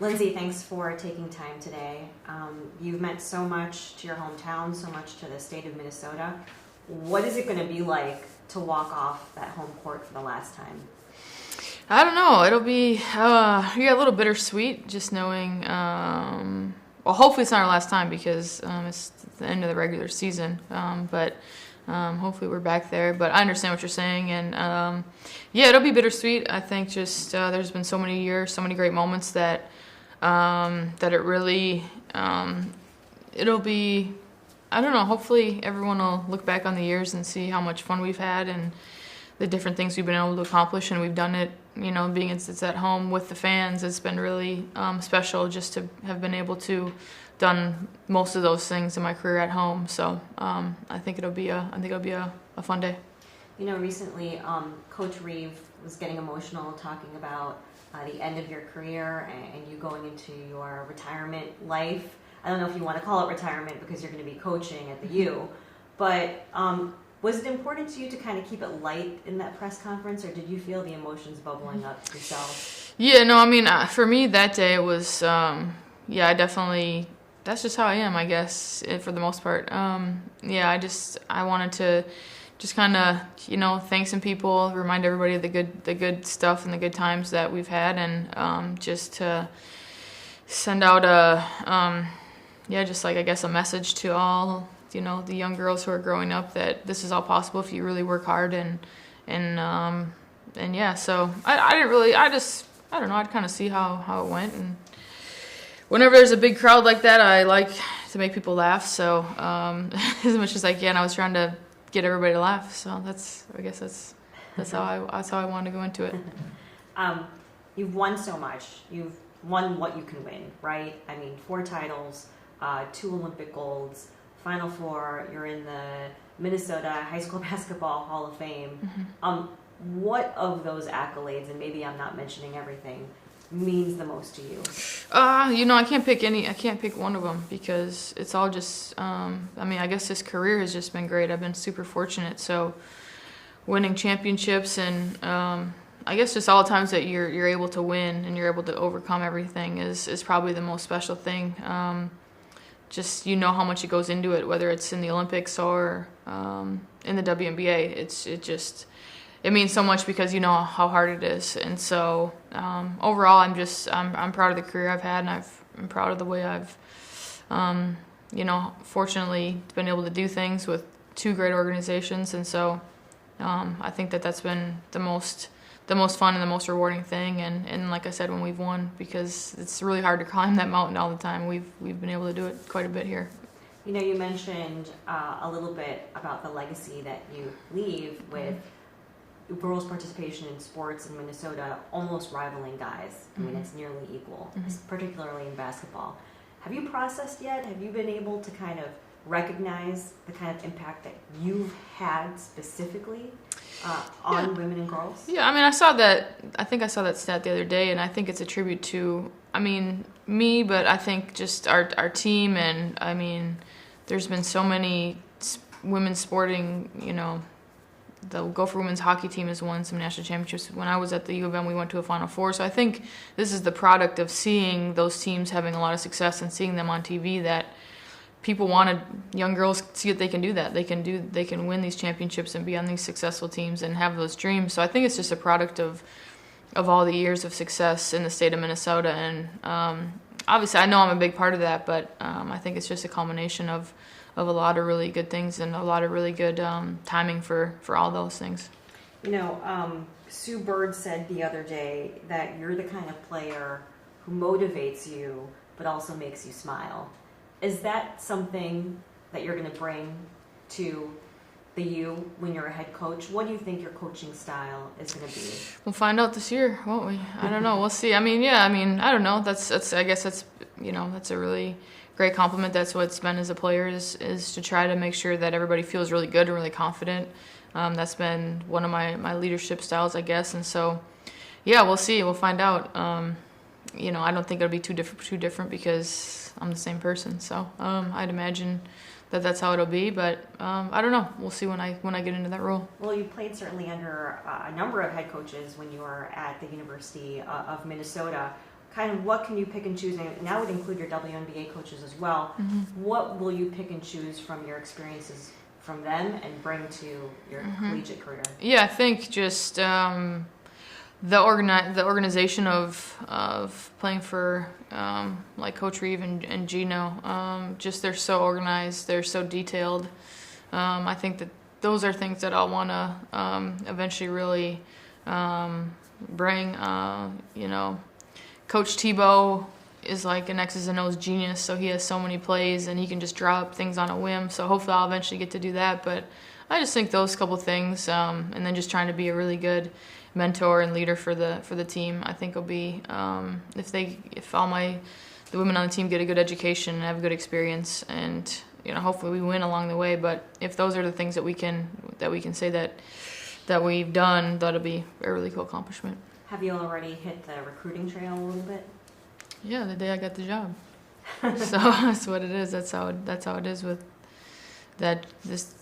Lindsay, thanks for taking time today. You've meant so much to your hometown, so much to the state of Minnesota. What is it going to be like to walk off that home court for the last time? I don't know. It'll be a little bittersweet, just knowing. Well, hopefully it's not our last time because it's the end of the regular season. But hopefully we're back there. But I understand what you're saying, and it'll be bittersweet. I think just there's been so many years, so many great moments that it really it'll be. I don't know. Hopefully everyone will look back on the years and see how much fun we've had and the different things we've been able to accomplish, and we've done it, being it's at home with the fans. It's been really special just to have been able to done most of those things in my career at home. So I think it'll be a fun day. Recently Coach Reeve was getting emotional talking about the end of your career and you going into your retirement life. I don't know if you want to call it retirement because you're going to be coaching at the U, but was it important to you to kind of keep it light in that press conference, or did you feel the emotions bubbling up yourself? Yeah, no, I mean, for me that day it was, I definitely, that's just how I am, I guess, for the most part. I wanted to just kind of, thank some people, remind everybody of the good stuff and the good times that we've had, and just to send out a message to all, the young girls who are growing up that this is all possible if you really work hard, so I don't know, I'd kind of see how it went, and whenever there's a big crowd like that, I like to make people laugh, so as much as I can, I was trying to get everybody to laugh, so that's how I wanted to go into it. You've won so much. You've won what you can win, right? I mean, 4 titles, 2 Olympic golds, Final Four. You're in the Minnesota High School Basketball Hall of Fame. Mm-hmm. What of those accolades, and maybe I'm not mentioning everything, means the most to you? I can't pick any. I can't pick one of them because it's all just. I guess this career has just been great. I've been super fortunate. So, winning championships and I guess just all the times that you're able to win and you're able to overcome everything is probably the most special thing. Just how much it goes into it, whether it's in the Olympics or in the WNBA. It means so much because you know how hard it is, and so overall, I'm proud of the career I've had, and I'm proud of the way I've, fortunately been able to do things with 2 great organizations, and so I think that's been the most fun and the most rewarding thing, and like I said, when we've won, because it's really hard to climb that mountain all the time, we've been able to do it quite a bit here. You mentioned a little bit about the legacy that you leave with. Mm-hmm. Girls' participation in sports in Minnesota almost rivaling guys. I mean, it's nearly equal, particularly in basketball. Have you processed yet? Have you been able to kind of recognize the kind of impact that you've had specifically on women and girls? Yeah, I think I saw that stat the other day, and I think it's a tribute to, me, but I think just our team, and there's been so many women sporting, the Gopher women's hockey team has won some national championships. When I was at the U of M, we went to a Final Four. So I think this is the product of seeing those teams having a lot of success and seeing them on TV, that people wanted young girls to see that they can do that. They can win these championships and be on these successful teams and have those dreams. So I think it's just a product of all the years of success in the state of Minnesota. And obviously I know I'm a big part of that, but I think it's just a culmination of a lot of really good things and a lot of really good timing for all those things. Sue Bird said the other day that you're the kind of player who motivates you but also makes you smile. Is that something that you're going to bring to the U when you're a head coach? What do you think your coaching style is going to be? We'll find out this year, won't we? I don't know. We'll see. I don't know. That's I guess that's a really great compliment. That's what it's been as a player is to try to make sure that everybody feels really good and really confident. That's been one of my leadership styles, I guess. And so, we'll see. We'll find out. I don't think it'll be too different because I'm the same person. So I'd imagine that's how it'll be. But I don't know. We'll see when I get into that role. Well, you played certainly under a number of head coaches when you were at the University of Minnesota. kind of what can you pick and choose, and that would include your WNBA coaches as well. What will you pick and choose from your experiences from them and bring to your collegiate career? Yeah, I think just the organization of playing for like Coach Reeve and Gino. Just they're so organized, they're so detailed. I think that those are things that I'll want to eventually really bring. Coach Tebow is like an X's and O's genius, so he has so many plays and he can just draw up things on a whim. So hopefully I'll eventually get to do that. But I just think those couple things, and then just trying to be a really good mentor and leader for the team. I think will be if all the women on the team get a good education and have a good experience, and hopefully we win along the way. But if those are the things that we can say that we've done, that'll be a really cool accomplishment. Have you already hit the recruiting trail a little bit? Yeah, the day I got the job. So that's what it is. That's how it is with that. This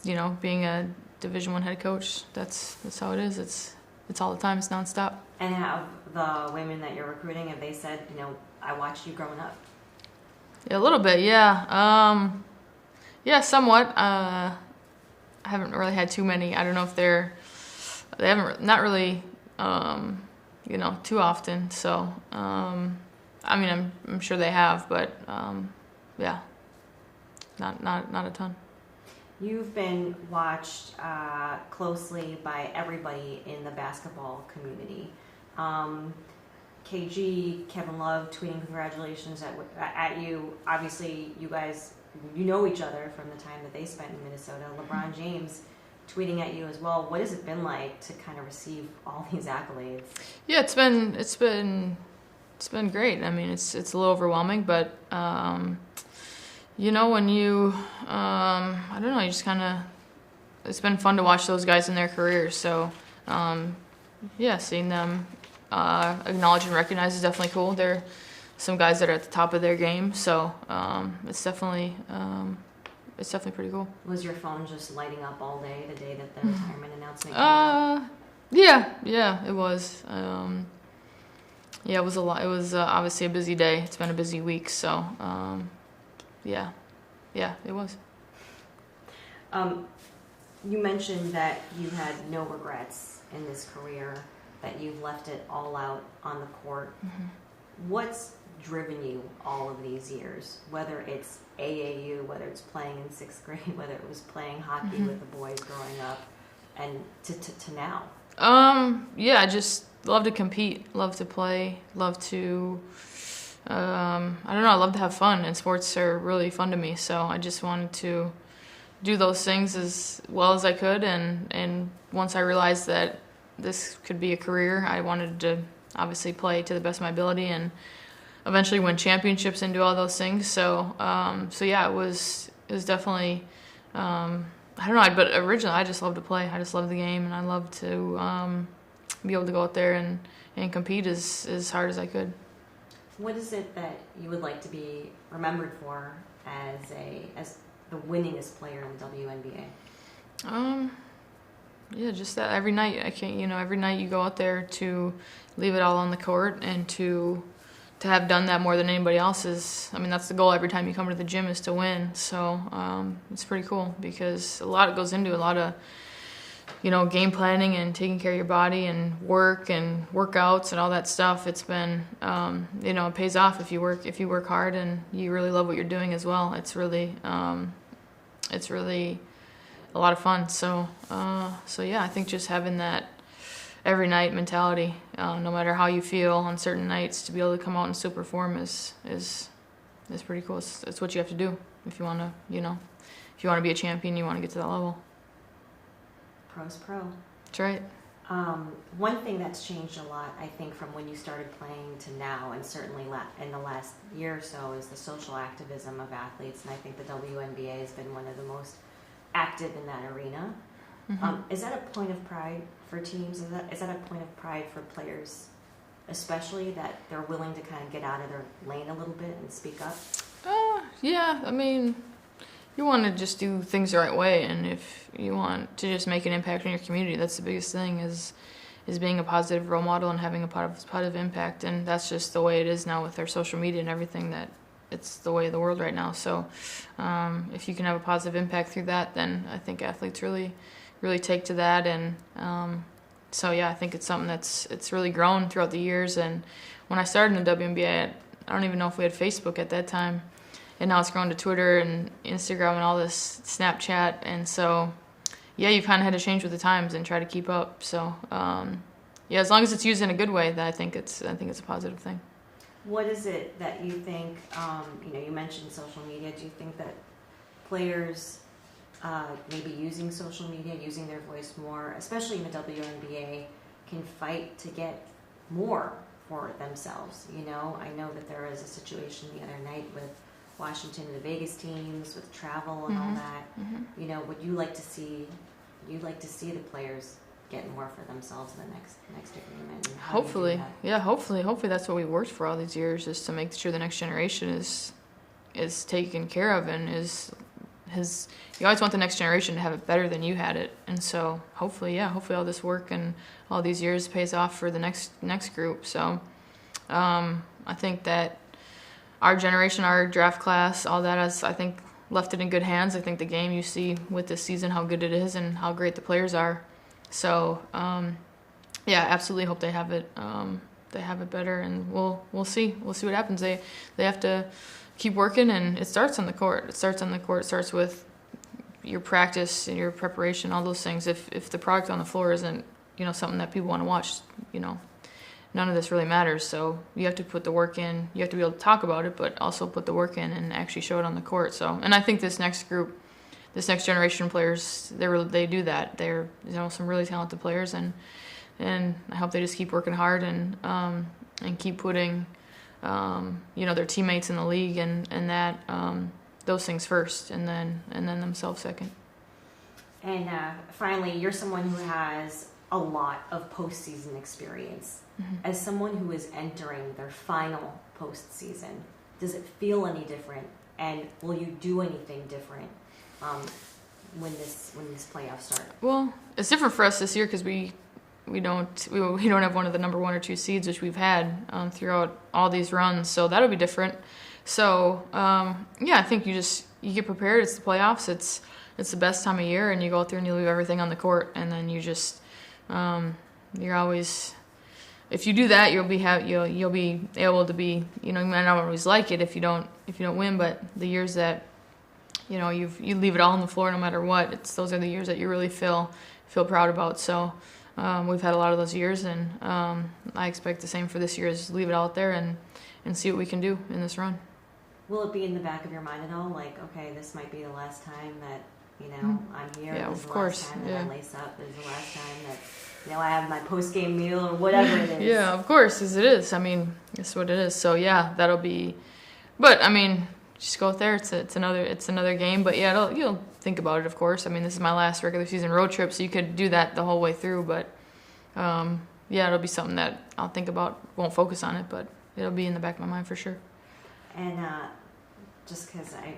being a Division I head coach. That's how it is. It's all the time. It's nonstop. And have the women that you're recruiting, have they said, I watched you growing up? Yeah, a little bit, yeah. Yeah, somewhat. I haven't really had too many. I don't know if they haven't, not really, too often. So, I'm sure they have, but yeah, not a ton. You've been watched closely by everybody in the basketball community. KG, Kevin Love tweeting congratulations at you. Obviously, you guys, know each other from the time that they spent in Minnesota. LeBron James tweeting at you as well. What has it been like to kind of receive all these accolades? Yeah, it's been great. I mean, it's a little overwhelming, but when you I don't know, you just kind of, it's been fun to watch those guys in their careers. So seeing them acknowledged and recognized is definitely cool. They're some guys that are at the top of their game, so it's definitely pretty cool. Was your phone just lighting up all day the day that the retirement announcement came out? Yeah, it was. It was a lot. It was obviously a busy day. It's been a busy week, so yeah, it was. You mentioned that you had no regrets in this career, that you've left it all out on the court. What's driven you all of these years, whether it's AAU, whether it's playing in 6th grade, whether it was playing hockey with the boys growing up, and to now? I just love to compete, love to play, love to I love to have fun, and sports are really fun to me, so I just wanted to do those things as well as I could, and once I realized that this could be a career, I wanted to obviously play to the best of my ability and eventually win championships and do all those things. So it was definitely but originally I just loved to play. I just loved the game, and I loved to be able to go out there and compete as hard as I could. What is it that you would like to be remembered for as the winningest player in the WNBA? Just that every night every night you go out there to leave it all on the court, and to have done that more than anybody else that's the goal every time you come to the gym, is to win. So it's pretty cool, because a lot goes into a lot of game planning and taking care of your body and work and workouts and all that stuff. It's been it pays off if you work hard and you really love what you're doing as well. It's really a lot of fun. So I think just having that every night mentality, no matter how you feel on certain nights, to be able to come out in super form is pretty cool. It's what you have to do if you want to be a champion. You want to get to that level. Pro's pro. That's right. One thing that's changed a lot, I think, from when you started playing to now, and certainly in the last year or so, is the social activism of athletes, and I think the WNBA has been one of the most active in that arena. Is that a point of pride for teams? Is that a point of pride for players, especially, that they're willing to kind of get out of their lane a little bit and speak up? You want to just do things the right way, and if you want to just make an impact in your community, that's the biggest thing, is being a positive role model and having a positive impact. And that's just the way it is now with our social media and everything, that it's the way of the world right now. So if you can have a positive impact through that, then I think athletes really take to that. And so yeah, I think it's something it's really grown throughout the years. And when I started in the WNBA, I don't even know if we had Facebook at that time, and now it's grown to Twitter and Instagram and all this Snapchat. And so yeah, you kind of had to change with the times and try to keep up. So yeah, as long as it's used in a good way, I think it's a positive thing. What is it that you think, you mentioned social media, do you think that players maybe using social media, using their voice more, especially in the WNBA, can fight to get more for themselves? I know that there was a situation the other night with Washington and the Vegas teams with travel and all that. Would you like to see the players get more for themselves in the next agreement? Hopefully, yeah. Hopefully that's what we worked for all these years, is to make sure the next generation is taken care of and you always want the next generation to have it better than you had it. And so hopefully all this work and all these years pays off for the next group. So I think that our generation, our draft class, all that has, I think, left it in good hands. I think the game, you see with this season how good it is and how great the players are. So yeah, absolutely hope they have it better, and we'll see what happens. They have to keep working, and it starts on the court. It starts with your practice and your preparation, all those things. If the product on the floor isn't something that people want to watch, none of this really matters. So you have to put the work in. You have to be able to talk about it, but also put the work in and actually show it on the court. So, and I think this next generation of players, they do that. They're some really talented players, and I hope they just keep working hard and keep putting their teammates in the league and that those things first, and then themselves second. And finally, you're someone who has a lot of postseason experience. As someone who is entering their final postseason, does it feel any different? And will you do anything different when this playoffs start? Well, it's different for us this year because we don't have one of the number 1 or 2 seeds, which we've had throughout all these runs. So that'll be different. So I think you get prepared. It's the playoffs. It's the best time of year, and you go out there and you leave everything on the court, and then you just you're always. If you do that, you'll be able to be, you might not always like it if you don't win, but the years that you leave it all on the floor no matter what, those are the years that you really feel proud about. So we've had a lot of those years, and I expect the same for this year, is leave it out there and see what we can do in this run. Will it be in the back of your mind at all, like, okay, this might be the last time that I'm here? Yeah, this is of the course. last time that I lace up. This is the last time that I have my post-game meal or whatever it is. Yeah, of course, as it is. I mean, it's what it is. So yeah, that'll be. But I mean, just go out there. It's another game. But yeah, you'll think about it, of course. I mean, this is my last regular season road trip, so you could do that the whole way through. But yeah, it'll be something that I'll think about. Won't focus on it, but it'll be in the back of my mind for sure. And just because I'm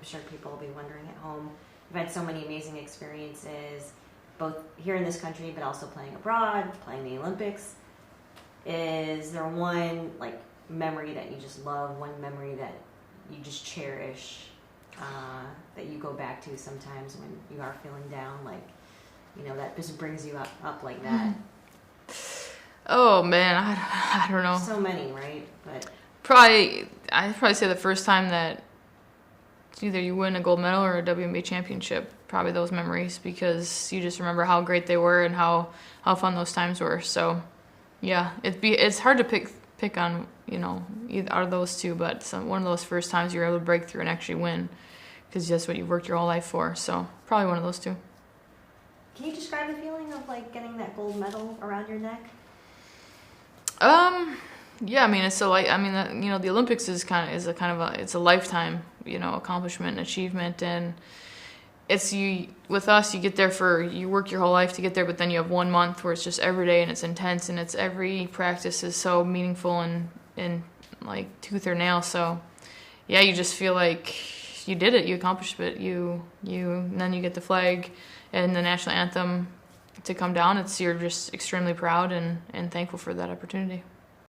sure people will be wondering at home. You've had so many amazing experiences, both here in this country, but also playing abroad, playing the Olympics. Is there one memory that you just love, one memory that you just cherish, that you go back to sometimes when you are feeling down, that just brings you up like that? Oh man, I don't know. So many, right? But I'd probably say the first time that either you win a gold medal or a WNBA championship, probably those memories, because you just remember how great they were and how fun those times were. So yeah, it's hard to pick on either out of those two, but one of those first times you're able to break through and actually win, because that's what you've worked your whole life for. So probably one of those two. Can you describe the feeling of getting that gold medal around your neck? Yeah, I mean, it's the Olympics is it's a lifetime, accomplishment and achievement, and with us, you get there you work your whole life to get there, but then you have 1 month where it's just every day and it's intense, and it's every practice is so meaningful and like tooth or nail. So yeah, you just feel like you did it, you accomplished it, and then you get the flag and the national anthem to come down, you're just extremely proud and thankful for that opportunity.